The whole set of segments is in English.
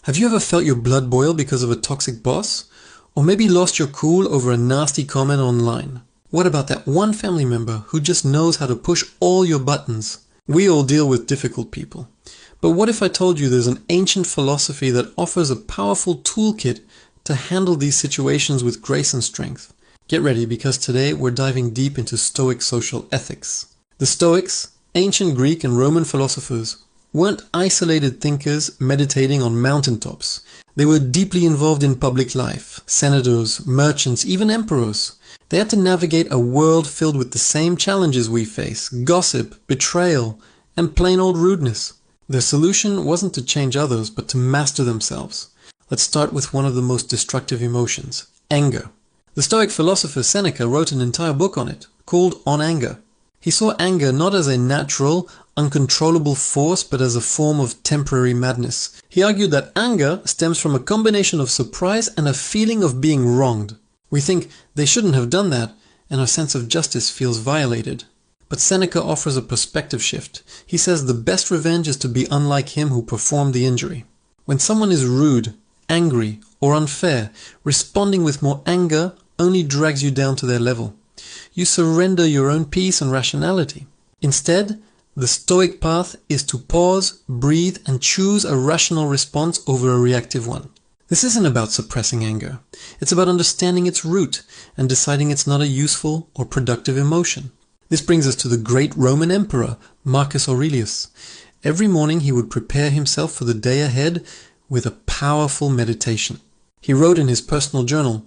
Have you ever felt your blood boil because of a toxic boss? Or maybe lost your cool over a nasty comment online? What about that one family member who just knows how to push all your buttons? We all deal with difficult people. But what if I told you there's an ancient philosophy that offers a powerful toolkit to handle these situations with grace and strength? Get ready, because today we're diving deep into Stoic social ethics. The Stoics, ancient Greek and Roman philosophers, weren't isolated thinkers meditating on mountaintops. They were deeply involved in public life. Senators, merchants, even emperors. They had to navigate a world filled with the same challenges we face: gossip, betrayal, and plain old rudeness. Their solution wasn't to change others, but to master themselves. Let's start with one of the most destructive emotions: anger. The Stoic philosopher Seneca wrote an entire book on it, called On Anger. He saw anger not as a natural, uncontrollable force, but as a form of temporary madness. He argued that anger stems from a combination of surprise and a feeling of being wronged. We think they shouldn't have done that, and our sense of justice feels violated. But Seneca offers a perspective shift. He says the best revenge is to be unlike him who performed the injury. When someone is rude, angry, or unfair, responding with more anger only drags you down to their level. You surrender your own peace and rationality. Instead, the Stoic path is to pause, breathe, and choose a rational response over a reactive one. This isn't about suppressing anger. It's about understanding its root and deciding it's not a useful or productive emotion. This brings us to the great Roman emperor, Marcus Aurelius. Every morning he would prepare himself for the day ahead with a powerful meditation. He wrote in his personal journal,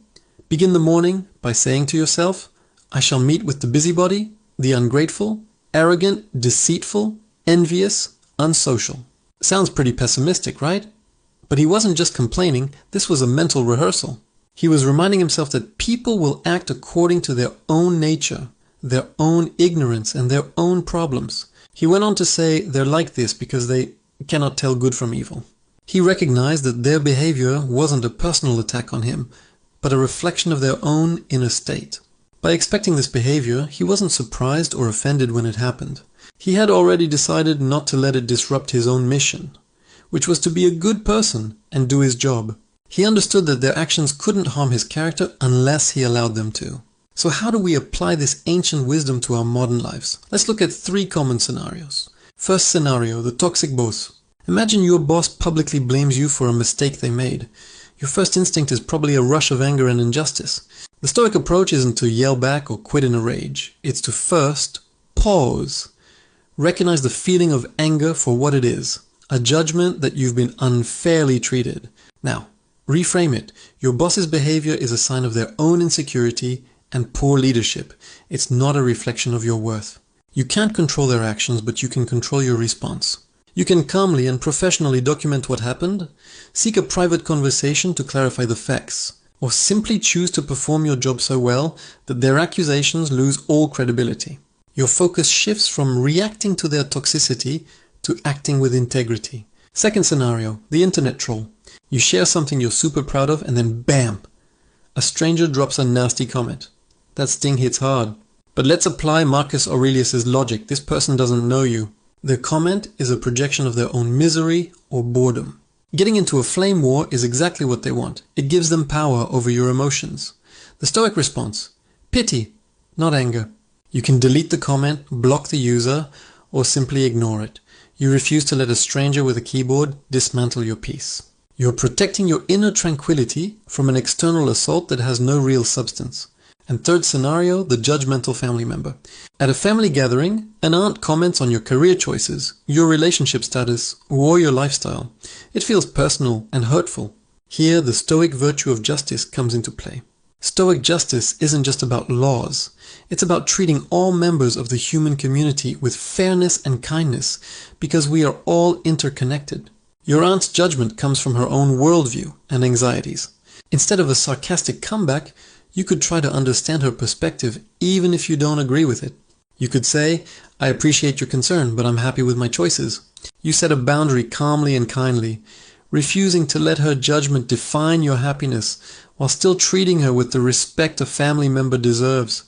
"Begin the morning by saying to yourself, I shall meet with the busybody, the ungrateful, arrogant, deceitful, envious, unsocial." Sounds pretty pessimistic, right? But he wasn't just complaining, this was a mental rehearsal. He was reminding himself that people will act according to their own nature, their own ignorance, and their own problems. He went on to say they're like this because they cannot tell good from evil. He recognized that their behavior wasn't a personal attack on him, but a reflection of their own inner state. By expecting this behavior, he wasn't surprised or offended when it happened. He had already decided not to let it disrupt his own mission, which was to be a good person and do his job. He understood that their actions couldn't harm his character unless he allowed them to. So how do we apply this ancient wisdom to our modern lives? Let's look at 3 common scenarios. First scenario, the toxic boss. Imagine your boss publicly blames you for a mistake they made. Your first instinct is probably a rush of anger and injustice. The Stoic approach isn't to yell back or quit in a rage. It's to first pause. Recognize the feeling of anger for what it is, a judgment that you've been unfairly treated. Now, reframe it. Your boss's behavior is a sign of their own insecurity and poor leadership. It's not a reflection of your worth. You can't control their actions, but you can control your response. You can calmly and professionally document what happened, seek a private conversation to clarify the facts, or simply choose to perform your job so well that their accusations lose all credibility. Your focus shifts from reacting to their toxicity to acting with integrity. Second scenario, the internet troll. You share something you're super proud of and then bam! A stranger drops a nasty comment. That sting hits hard. But let's apply Marcus Aurelius' logic. This person doesn't know you. Their comment is a projection of their own misery or boredom. Getting into a flame war is exactly what they want. It gives them power over your emotions. The Stoic response: pity, not anger. You can delete the comment, block the user, or simply ignore it. You refuse to let a stranger with a keyboard dismantle your peace. You're protecting your inner tranquility from an external assault that has no real substance. And third scenario, the judgmental family member. At a family gathering, an aunt comments on your career choices, your relationship status, or your lifestyle. It feels personal and hurtful. Here, the Stoic virtue of justice comes into play. Stoic justice isn't just about laws. It's about treating all members of the human community with fairness and kindness, because we are all interconnected. Your aunt's judgment comes from her own worldview and anxieties. Instead of a sarcastic comeback, you could try to understand her perspective even if you don't agree with it. You could say, "I appreciate your concern, but I'm happy with my choices." You set a boundary calmly and kindly, refusing to let her judgment define your happiness while still treating her with the respect a family member deserves.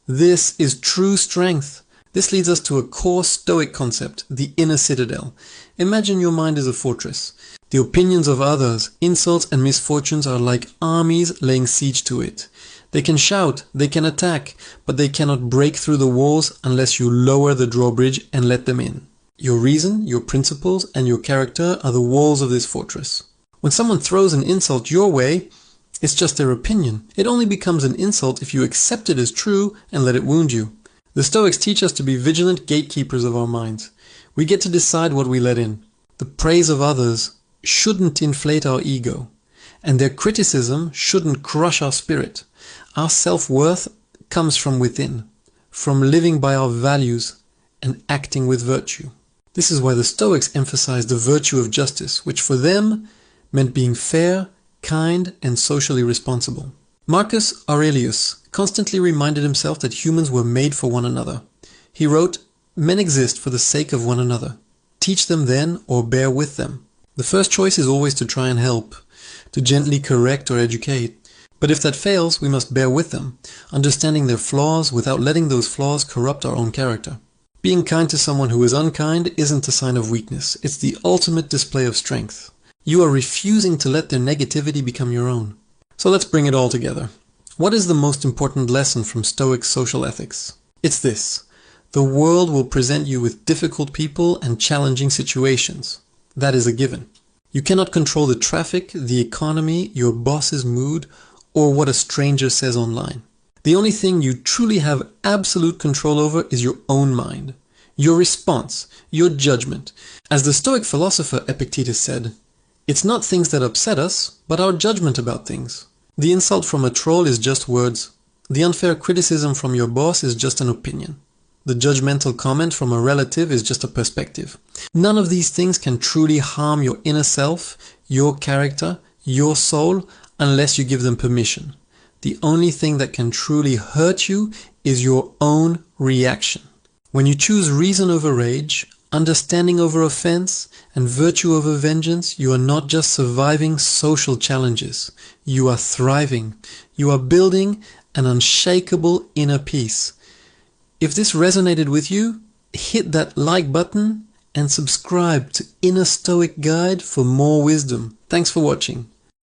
This is true strength, This leads us to a core Stoic concept, the inner citadel. Imagine your mind is a fortress. The opinions of others, insults and misfortunes are like armies laying siege to it. They can shout, they can attack, but they cannot break through the walls unless you lower the drawbridge and let them in. Your reason, your principles, and your character are the walls of this fortress. When someone throws an insult your way, it's just their opinion. It only becomes an insult if you accept it as true and let it wound you. The Stoics teach us to be vigilant gatekeepers of our minds. We get to decide what we let in. The praise of others shouldn't inflate our ego, and their criticism shouldn't crush our spirit. Our self-worth comes from within, from living by our values and acting with virtue. This is why the Stoics emphasized the virtue of justice, which for them meant being fair, kind, and socially responsible. Marcus Aurelius constantly reminded himself that humans were made for one another. He wrote, "Men exist for the sake of one another. Teach them then or bear with them." The first choice is always to try and help, to gently correct or educate. But if that fails, we must bear with them, understanding their flaws without letting those flaws corrupt our own character. Being kind to someone who is unkind isn't a sign of weakness, it's the ultimate display of strength. You are refusing to let their negativity become your own. So let's bring it all together. What is the most important lesson from Stoic social ethics? It's this: the world will present you with difficult people and challenging situations. That is a given. You cannot control the traffic, the economy, your boss's mood, or what a stranger says online. The only thing you truly have absolute control over is your own mind, your response, your judgment. As the Stoic philosopher Epictetus said, "It's not things that upset us, but our judgment about things." The insult from a troll is just words. The unfair criticism from your boss is just an opinion. The judgmental comment from a relative is just a perspective. None of these things can truly harm your inner self, your character, your soul, unless you give them permission. The only thing that can truly hurt you is your own reaction. When you choose reason over rage, understanding over offense, and virtue over vengeance, you are not just surviving social challenges. You are thriving. You are building an unshakable inner peace. If this resonated with you, hit that like button and subscribe to Inner Stoic Guide for more wisdom. Thanks for watching.